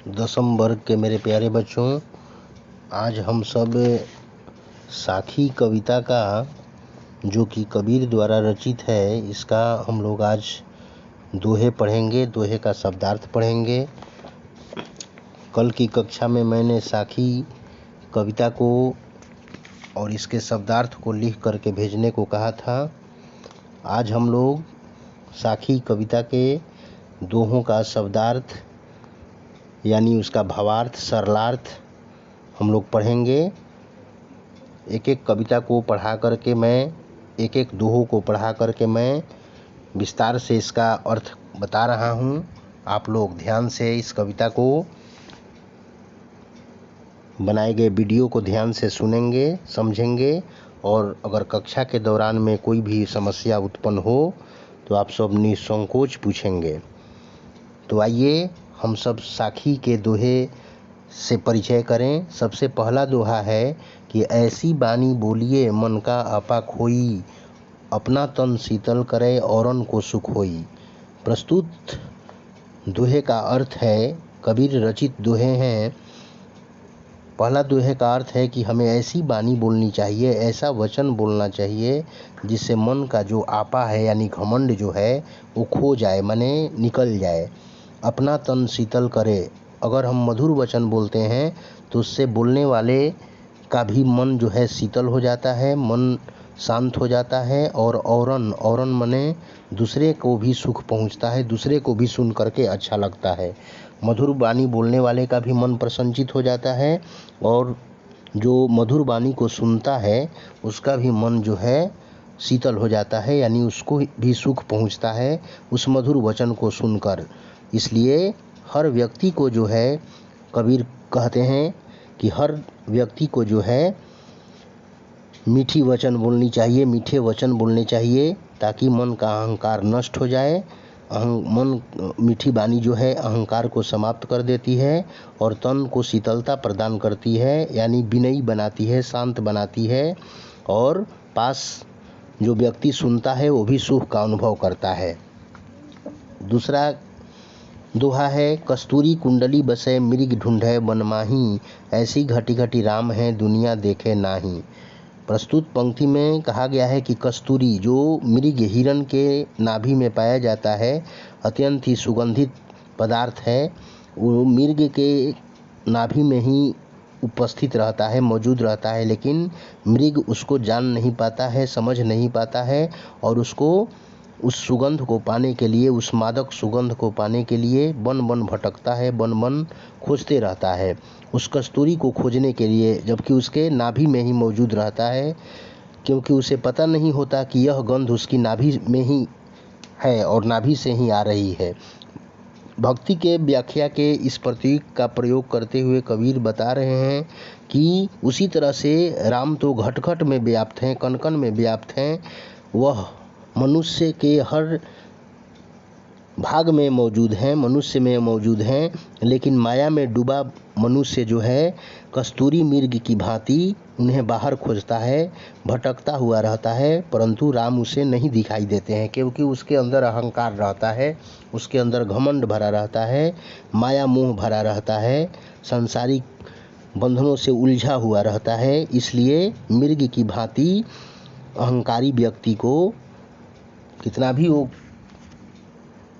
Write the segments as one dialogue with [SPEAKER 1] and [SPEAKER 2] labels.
[SPEAKER 1] दसम वर्ग के मेरे प्यारे बच्चों, आज हम सब साखी कविता का जो कि कबीर द्वारा रचित है, इसका हम लोग आज दोहे पढ़ेंगे। दोहे का शब्दार्थ पढ़ेंगे। कल की कक्षा में मैंने साखी कविता को और इसके शब्दार्थ को लिख करके भेजने को कहा था। आज हम लोग साखी कविता के दोहों का शब्दार्थ यानी उसका भावार्थ, सरलार्थ हम लोग पढ़ेंगे। एक एक कविता को पढ़ा करके मैं एक एक दोहों को पढ़ा करके मैं विस्तार से इसका अर्थ बता रहा हूँ। आप लोग ध्यान से इस कविता को, बनाए गए वीडियो को ध्यान से सुनेंगे, समझेंगे और अगर कक्षा के दौरान में कोई भी समस्या उत्पन्न हो तो आप सब निसंकोच पूछेंगे। तो आइए हम सब साखी के दोहे से परिचय करें। सबसे पहला दोहा है कि ऐसी बानी बोलिए मन का आपा खोई, अपना तन शीतल करे औरन को सुख होई। प्रस्तुत दोहे का अर्थ है, कबीर रचित दोहे हैं। पहला दोहे का अर्थ है कि हमें ऐसी बानी बोलनी चाहिए, ऐसा वचन बोलना चाहिए जिससे मन का जो आपा है यानी घमंड जो है वो खो जाए, माने निकल जाए। अपना तन शीतल करे, अगर हम मधुर वचन बोलते हैं तो उससे बोलने वाले का भी मन जो है शीतल हो जाता है, मन शांत हो जाता है। और औरन मने दूसरे को भी सुख पहुंचता है, दूसरे को भी सुन करके अच्छा लगता है। मधुर वाणी बोलने वाले का भी मन प्रसन्नचित हो जाता है और जो मधुर वाणी को सुनता है उसका भी मन जो है शीतल हो जाता है, यानी उसको भी सुख पहुंचता है उस मधुर वचन को सुनकर। इसलिए हर व्यक्ति को जो है, कबीर कहते हैं कि हर व्यक्ति को जो है मीठी वचन बोलनी चाहिए, मीठे वचन बोलने चाहिए ताकि मन का अहंकार नष्ट हो जाए। मीठी वाणी जो है अहंकार को समाप्त कर देती है और तन को शीतलता प्रदान करती है, यानी विनयी बनाती है, शांत बनाती है और पास जो व्यक्ति सुनता है वो भी सुख का अनुभव करता है। दूसरा दोहा है, कस्तूरी कुंडली बसे मृग ढूंढे बनमाही, ऐसी घटी घटी राम है दुनिया देखे नाही। प्रस्तुत पंक्ति में कहा गया है कि कस्तूरी जो मृग हिरण के नाभि में पाया जाता है, अत्यंत ही सुगंधित पदार्थ है। वो मृग के नाभि में ही उपस्थित रहता है, मौजूद रहता है, लेकिन मृग उसको जान नहीं पाता है, समझ नहीं पाता है और उसको उस सुगंध को पाने के लिए, उस मादक सुगंध को पाने के लिए बन बन भटकता है, बन बन खोजते रहता है उस कस्तूरी को खोजने के लिए, जबकि उसके नाभि में ही मौजूद रहता है, क्योंकि उसे पता नहीं होता कि यह गंध उसकी नाभि में ही है और नाभि से ही आ रही है। भक्ति के व्याख्या के इस प्रतीक का प्रयोग करते हुए कबीर बता रहे हैं कि उसी तरह से राम तो घट घट में व्याप्त हैं, कण कण में व्याप्त हैं। वह मनुष्य के हर भाग में मौजूद हैं, मनुष्य में मौजूद हैं, लेकिन माया में डूबा मनुष्य जो है कस्तूरी मृग की भांति उन्हें बाहर खोजता है, भटकता हुआ रहता है, परंतु राम उसे नहीं दिखाई देते हैं क्योंकि उसके अंदर अहंकार रहता है, उसके अंदर घमंड भरा रहता है, माया मोह भरा रहता है, सांसारिक बंधनों से उलझा हुआ रहता है। इसलिए मृग की भांति अहंकारी व्यक्ति को कितना भी वो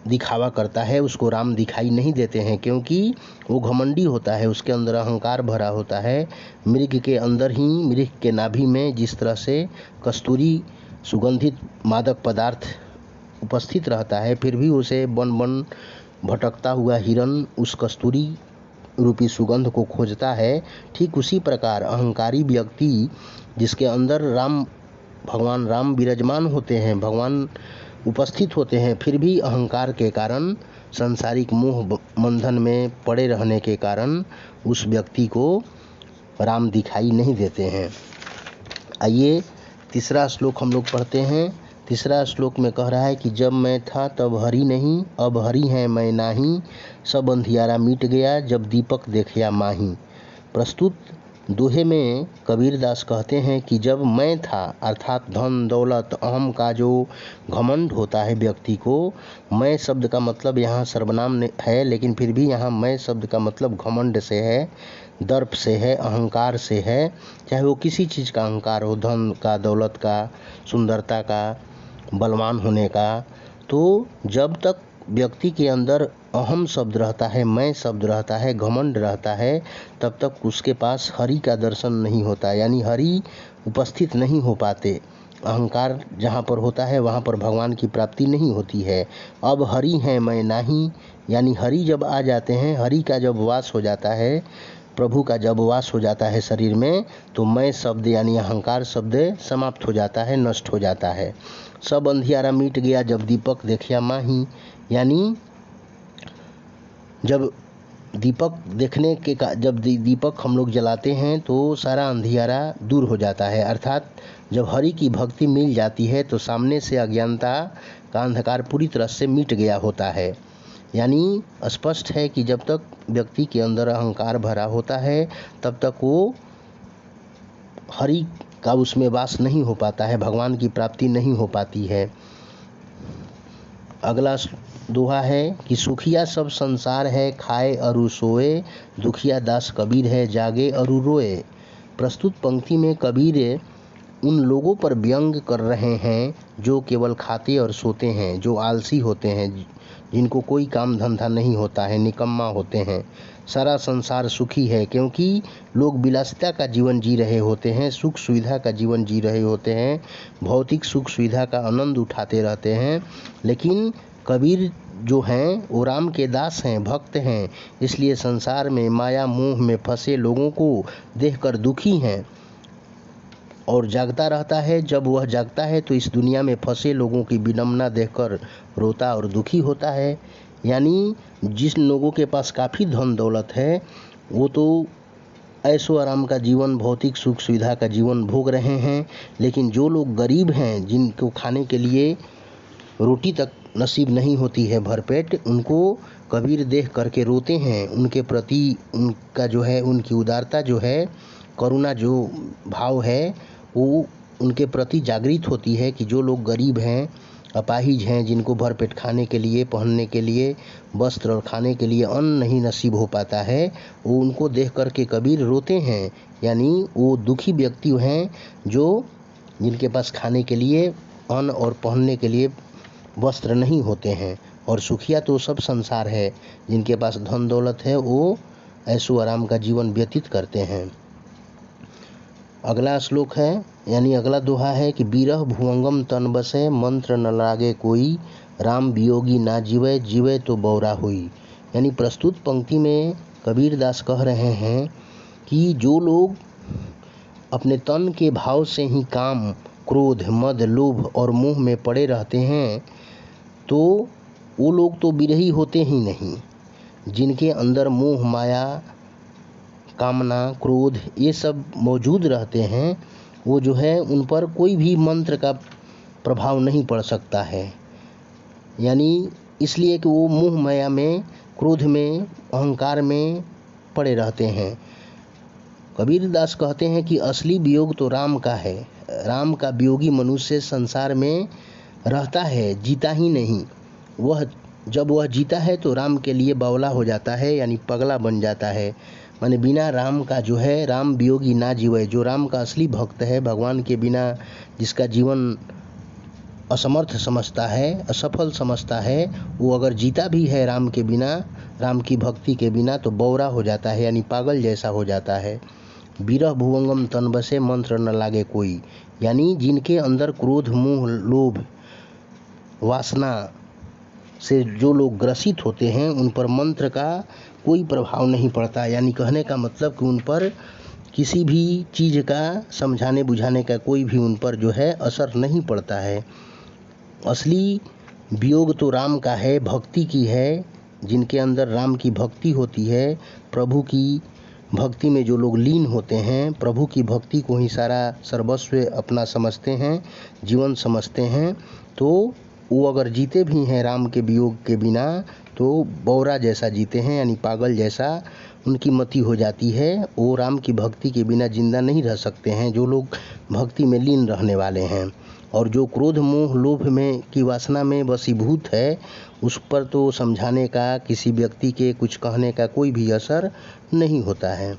[SPEAKER 1] दिखावा करता है, उसको राम दिखाई नहीं देते हैं क्योंकि वो घमंडी होता है, उसके अंदर अहंकार भरा होता है। मृग के अंदर ही, मृग के नाभि में जिस तरह से कस्तूरी सुगंधित मादक पदार्थ उपस्थित रहता है, फिर भी उसे बन बन भटकता हुआ हिरण उस कस्तूरी रूपी सुगंध को खोजता है। ठीक उसी प्रकार अहंकारी व्यक्ति जिसके अंदर भगवान राम विराजमान होते हैं, भगवान उपस्थित होते हैं, फिर भी अहंकार के कारण, सांसारिक मोह बंधन में पड़े रहने के कारण उस व्यक्ति को राम दिखाई नहीं देते हैं। आइए तीसरा श्लोक हम लोग पढ़ते हैं। तीसरा श्लोक में कह रहा है कि जब मैं था तब हरि नहीं, अब हरि है मैं नाही, सब अंधियारा मिट गया जब दीपक देखया माही। प्रस्तुत दोहे में कबीरदास कहते हैं कि जब मैं था, अर्थात धन दौलत अहम का जो घमंड होता है व्यक्ति को, मैं शब्द का मतलब यहाँ सर्वनाम है, लेकिन फिर भी यहाँ मैं शब्द का मतलब घमंड से है, दर्प से है, अहंकार से है, चाहे वो किसी चीज़ का अहंकार हो, धन का, दौलत का, सुंदरता का, बलवान होने का। तो जब तक व्यक्ति के अंदर अहम शब्द रहता है, मैं शब्द रहता है, घमंड रहता है, तब तक उसके पास हरि का दर्शन नहीं होता, यानी हरि उपस्थित नहीं हो पाते। अहंकार जहाँ पर होता है वहाँ पर भगवान की प्राप्ति नहीं होती है। अब हरि हैं मैं नाही, यानी हरि जब आ जाते हैं, हरि का जब वास हो जाता है, प्रभु का जब वास हो जाता है शरीर में, तो मैं शब्द यानी अहंकार शब्द समाप्त हो जाता है, नष्ट हो जाता है। सब अंधियारा मिट गया जब दीपक देखिया माही, यानी जब दीपक देखने के जब दीपक हम लोग जलाते हैं तो सारा अंधियारा दूर हो जाता है। अर्थात जब हरि की भक्ति मिल जाती है तो सामने से अज्ञानता का अंधकार पूरी तरह से मिट गया होता है। यानी स्पष्ट है कि जब तक व्यक्ति के अंदर अहंकार भरा होता है तब तक वो हरि का उसमें वास नहीं हो पाता है, भगवान की प्राप्ति नहीं हो पाती है। अगला दोहा है कि सुखिया सब संसार है, खाए अरु सोए, दुखिया दास कबीर है, जागे अरु रोए। प्रस्तुत पंक्ति में कबीर उन लोगों पर व्यंग कर रहे हैं जो केवल खाते और सोते हैं, जो आलसी होते हैं, जिनको कोई काम धंधा नहीं होता है, निकम्मा होते हैं। सारा संसार सुखी है क्योंकि लोग विलासिता का जीवन जी रहे होते हैं, सुख सुविधा का जीवन जी रहे होते हैं, भौतिक सुख सुविधा का आनंद उठाते रहते हैं। लेकिन कबीर जो हैं वो राम के दास हैं, भक्त हैं, इसलिए संसार में माया मोह में फंसे लोगों को देखकर दुखी हैं और जागता रहता है। जब वह जागता है तो इस दुनिया में फंसे लोगों की विडंबना देखकर रोता और दुखी होता है। यानी जिस लोगों के पास काफ़ी धन दौलत है वो तो ऐशो आराम का जीवन, भौतिक सुख सुविधा का जीवन भोग रहे हैं, लेकिन जो लोग गरीब हैं, जिनको खाने के लिए रोटी तक नसीब नहीं होती है भरपेट, उनको कबीर देख करके रोते हैं। उनके प्रति उनका जो है, उनकी उदारता जो है, करुणा जो भाव है, वो उनके प्रति जागृत होती है कि जो लोग गरीब हैं, अपाहिज हैं, जिनको भरपेट खाने के लिए, पहनने के लिए, वस्त्र और खाने के लिए अन्न नहीं नसीब हो पाता है, वो उनको देख करके कबीर रोते हैं। यानी वो दुखी व्यक्ति हैं जो जिनके पास खाने के लिए, अन्न और पहनने के लिए वस्त्र नहीं होते हैं। और सुखिया तो सब संसार है, जिनके पास धन दौलत है वो ऐशो आराम का जीवन व्यतीत करते हैं। अगला श्लोक है, यानी अगला दोहा है कि बीरह भुवंगम तन बसे, मंत्र न लागे कोई, राम वियोगी ना जीवे, जीवे तो बौरा हुई। यानी प्रस्तुत पंक्ति में कबीरदास कह रहे हैं कि जो लोग अपने तन के भाव से ही काम, क्रोध, मद, लोभ और मोह में पड़े रहते हैं, तो वो लोग तो बिरही होते ही नहीं। जिनके अंदर मोह, माया, कामना, क्रोध ये सब मौजूद रहते हैं, वो जो है उन पर कोई भी मंत्र का प्रभाव नहीं पड़ सकता है। यानी इसलिए कि वो मोह माया में, क्रोध में, अहंकार में पड़े रहते हैं। कबीरदास कहते हैं कि असली वियोग तो राम का है। राम का वियोगी मनुष्य संसार में रहता है, जीता ही नहीं। वह जब वह जीता है तो राम के लिए बावला हो जाता है, यानी पगला बन जाता है। माने बिना राम का जो है, राम वियोगी ना जीवे। जो राम का असली भक्त है, भगवान के बिना जिसका जीवन असमर्थ समझता है, असफल समझता है, वो अगर जीता भी है राम के बिना, राम की भक्ति के बिना, तो बौरा हो जाता है, यानी पागल जैसा हो जाता है। बीरह भुवंगम तन बसे, मंत्र न लागे कोई। यानी जिनके अंदर क्रोध, मोह, लोभ, वासना से जो लोग ग्रसित होते हैं, उन पर मंत्र का कोई प्रभाव नहीं पड़ता। यानी कहने का मतलब कि उन पर किसी भी चीज़ का समझाने बुझाने का कोई भी उन पर जो है असर नहीं पड़ता है। असली वियोग तो राम का है, भक्ति की है। जिनके अंदर राम की भक्ति होती है, प्रभु की भक्ति में जो लोग लीन होते हैं, प्रभु की भक्ति को ही सारा सर्वस्व अपना समझते हैं, जीवन समझते हैं, तो वो अगर जीते भी हैं राम के वियोग के बिना, तो बौरा जैसा जीते हैं, यानी पागल जैसा उनकी मति हो जाती है। वो राम की भक्ति के बिना जिंदा नहीं रह सकते हैं, जो लोग भक्ति में लीन रहने वाले हैं। और जो क्रोध मोह लोभ में की वासना में वशीभूत है, उस पर तो समझाने का, किसी व्यक्ति के कुछ कहने का कोई भी असर नहीं होता है।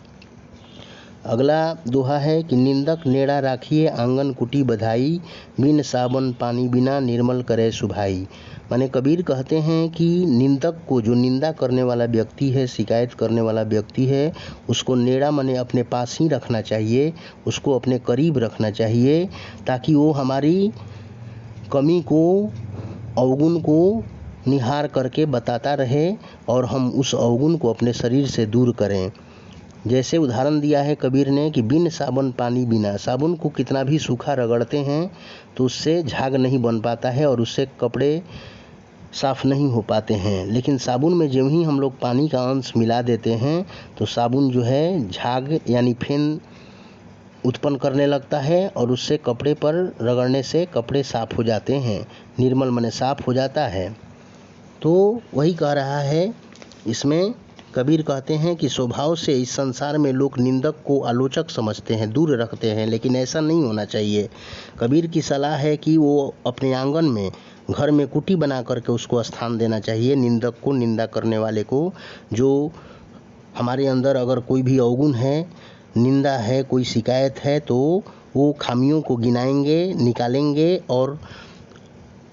[SPEAKER 1] अगला दोहा है कि निंदक नेड़ा राखिए आंगन कुटी बधाई, बिन साबन पानी बिना निर्मल करे सुभाई। माने कबीर कहते हैं कि निंदक को, जो निंदा करने वाला व्यक्ति है, शिकायत करने वाला व्यक्ति है, उसको नेड़ा माने अपने पास ही रखना चाहिए, उसको अपने करीब रखना चाहिए, ताकि वो हमारी कमी को, अवगुण को निहार करके बताता रहे और हम उस अवगुण को अपने शरीर से दूर करें। जैसे उदाहरण दिया है कबीर ने कि बिन साबुन पानी बिना, साबुन को कितना भी सूखा रगड़ते हैं तो उससे झाग नहीं बन पाता है और उससे कपड़े साफ़ नहीं हो पाते हैं। लेकिन साबुन में जब ही हम लोग पानी का अंश मिला देते हैं तो साबुन जो है झाग यानी फेन उत्पन्न करने लगता है और उससे कपड़े पर रगड़ने से कपड़े साफ़ हो जाते हैं, निर्मल माने साफ़ हो जाता है। तो वही कह रहा है इसमें। कबीर कहते हैं कि स्वभाव से इस संसार में लोग निंदक को आलोचक समझते हैं, दूर रखते हैं, लेकिन ऐसा नहीं होना चाहिए। कबीर की सलाह है कि वो अपने आंगन में, घर में कुटी बना करके उसको स्थान देना चाहिए, निंदक को, निंदा करने वाले को। जो हमारे अंदर अगर कोई भी अवगुण है, निंदा है, कोई शिकायत है, तो वो खामियों को गिनाएंगे, निकालेंगे और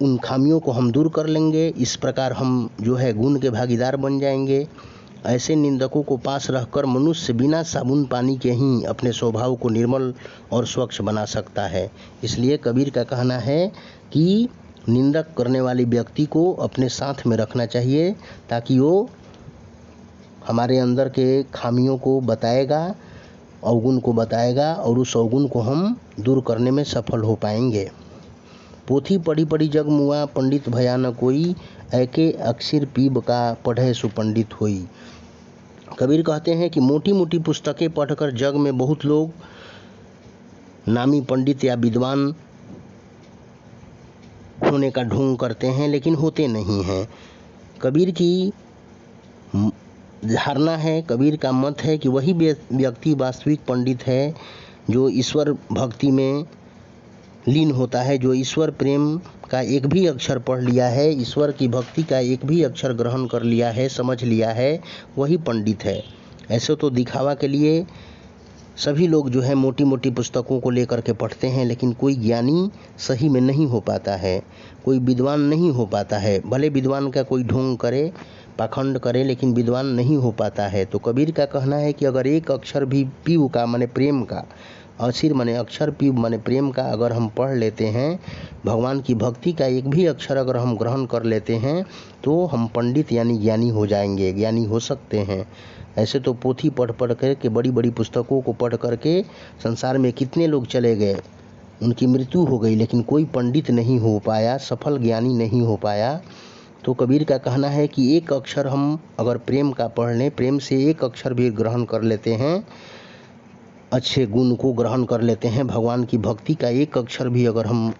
[SPEAKER 1] उन खामियों को हम दूर कर लेंगे। इस प्रकार हम जो है गुण के भागीदार बन जाएंगे। ऐसे निंदकों को पास रहकर मनुष्य बिना साबुन पानी के ही अपने स्वभाव को निर्मल और स्वच्छ बना सकता है। इसलिए कबीर का कहना है कि निंदक करने वाले व्यक्ति को अपने साथ में रखना चाहिए, ताकि वो हमारे अंदर के खामियों को बताएगा, अवगुण को बताएगा और उस अवगुण को हम दूर करने में सफल हो पाएंगे। पोथी पढ़ी पढ़ी जग मुआ, पंडित भया न कोई, ऐके अक्षर पीब का पढ़े सुपंडित होई। कबीर कहते हैं कि मोटी मोटी पुस्तकें पढ़कर जग में बहुत लोग नामी पंडित या विद्वान होने का ढोंग करते हैं, लेकिन होते नहीं हैं। कबीर की धारणा है, कबीर का मत है कि वही व्यक्ति वास्तविक पंडित है जो ईश्वर भक्ति में लीन होता है, जो ईश्वर प्रेम का एक भी अक्षर पढ़ लिया है, ईश्वर की भक्ति का एक भी अक्षर ग्रहण कर लिया है, समझ लिया है, वही पंडित है। ऐसे तो दिखावा के लिए सभी लोग जो है मोटी मोटी पुस्तकों को लेकर के पढ़ते हैं, लेकिन कोई ज्ञानी सही में नहीं हो पाता है, कोई विद्वान नहीं हो पाता है। भले विद्वान का कोई ढोंग करे, पाखंड करे, लेकिन विद्वान नहीं हो पाता है। तो कबीर का कहना है कि अगर एक अक्षर भी पीव का माने प्रेम का, अक्षर माने अक्षर, पीव माने प्रेम का, अगर हम पढ़ लेते हैं, भगवान की भक्ति का एक भी अक्षर अगर हम ग्रहण कर लेते हैं, तो हम पंडित यानी ज्ञानी हो जाएंगे, ज्ञानी हो सकते हैं। ऐसे तो पोथी पढ़ पढ़ के, बड़ी बड़ी पुस्तकों को पढ़ करके संसार में कितने लोग चले गए, उनकी मृत्यु हो गई, लेकिन कोई पंडित नहीं हो पाया, सफल ज्ञानी नहीं हो पाया। तो कबीर का कहना है कि एक अक्षर हम अगर प्रेम का पढ़ लें, प्रेम से एक अक्षर भी ग्रहण कर लेते हैं, अच्छे गुण को ग्रहण कर लेते हैं, भगवान की भक्ति का एक अक्षर भी अगर हम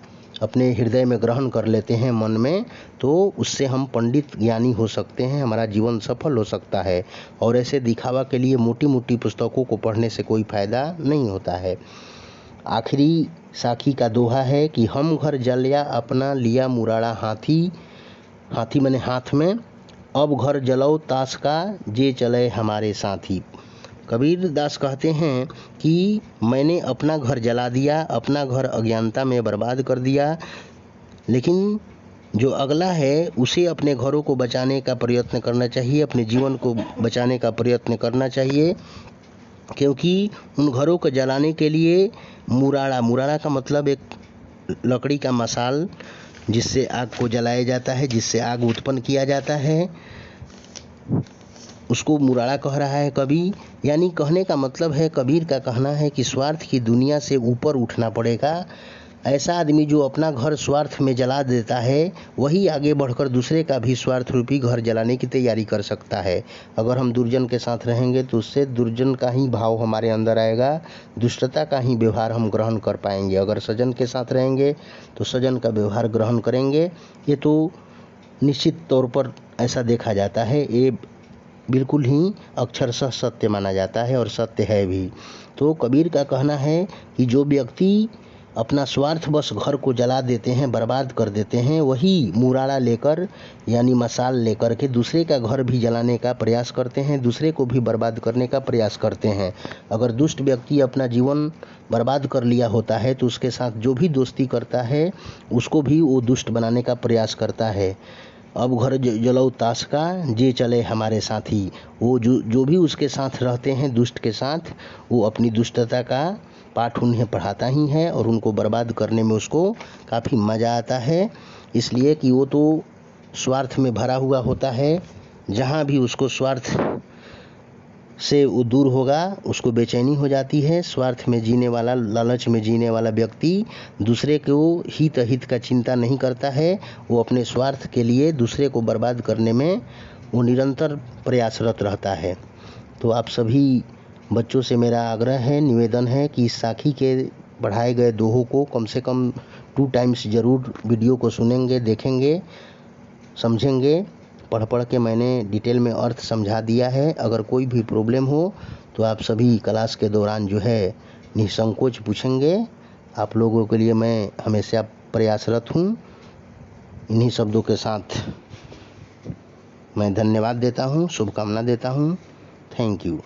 [SPEAKER 1] अपने हृदय में ग्रहण कर लेते हैं, मन में, तो उससे हम पंडित ज्ञानी हो सकते हैं, हमारा जीवन सफल हो सकता है। और ऐसे दिखावा के लिए मोटी मोटी पुस्तकों को पढ़ने से कोई फ़ायदा नहीं होता है। आखिरी साखी का दोहा है कि हम घर जलिया अपना लिया मुराड़ा हाथी, हाथी माने हाथ में, अब घर जलाओ ताश का जे चले हमारे साथी। कबीर दास कहते हैं कि मैंने अपना घर जला दिया, अपना घर अज्ञानता में बर्बाद कर दिया, लेकिन जो अगला है उसे अपने घरों को बचाने का प्रयत्न करना चाहिए, अपने जीवन को बचाने का प्रयत्न करना चाहिए, क्योंकि उन घरों को जलाने के लिए मुराड़ा, मुराड़ा का मतलब एक लकड़ी का मसाल जिससे आग को जलाया जाता है, जिससे आग उत्पन्न किया जाता है, उसको मुराड़ा कह रहा है कवि। यानी कहने का मतलब है, कबीर का कहना है कि स्वार्थ की दुनिया से ऊपर उठना पड़ेगा। ऐसा आदमी जो अपना घर स्वार्थ में जला देता है, वही आगे बढ़कर दूसरे का भी स्वार्थ रूपी घर जलाने की तैयारी कर सकता है। अगर हम दुर्जन के साथ रहेंगे तो उससे दुर्जन का ही भाव हमारे अंदर आएगा, दुष्टता का ही व्यवहार हम ग्रहण कर पाएंगे। अगर सज्जन के साथ रहेंगे तो सज्जन का व्यवहार ग्रहण करेंगे। ये तो निश्चित तौर पर ऐसा देखा जाता है, ये बिल्कुल ही अक्षरशः सत्य माना जाता है और सत्य है भी। तो कबीर का कहना है कि जो व्यक्ति अपना स्वार्थवश घर को जला देते हैं, बर्बाद कर देते हैं, वही मुराड़ा लेकर यानी मशाल लेकर के दूसरे का घर भी जलाने का प्रयास करते हैं, दूसरे को भी बर्बाद करने का प्रयास करते हैं। अगर दुष्ट व्यक्ति अपना जीवन बर्बाद कर लिया होता है तो उसके साथ जो भी दोस्ती करता है उसको भी वो दुष्ट बनाने का प्रयास करता है। अब घर जलाओ ताश का, जे चले हमारे साथी। वो जो भी उसके साथ रहते हैं दुष्ट के साथ, वो अपनी दुष्टता का पाठ उन्हें पढ़ाता ही है और उनको बर्बाद करने में उसको काफ़ी मज़ा आता है। इसलिए कि वो तो स्वार्थ में भरा हुआ होता है। जहाँ भी उसको स्वार्थ से वो दूर होगा उसको बेचैनी हो जाती है। स्वार्थ में जीने वाला, लालच में जीने वाला व्यक्ति दूसरे को हित का चिंता नहीं करता है। वो अपने स्वार्थ के लिए दूसरे को बर्बाद करने में वो निरंतर प्रयासरत रहता है। तो आप सभी बच्चों से मेरा आग्रह है, निवेदन है कि इस साखी के पढ़ाए गए दोहों को कम से कम 2 टाइम्स ज़रूर वीडियो को सुनेंगे, देखेंगे, समझेंगे। पढ़ के मैंने डिटेल में अर्थ समझा दिया है। अगर कोई भी प्रॉब्लम हो तो आप सभी क्लास के दौरान जो है निसंकोच पूछेंगे। आप लोगों के लिए मैं हमेशा प्रयासरत हूँ। इन्हीं शब्दों के साथ मैं धन्यवाद देता हूँ, शुभकामना देता हूँ। Thank you.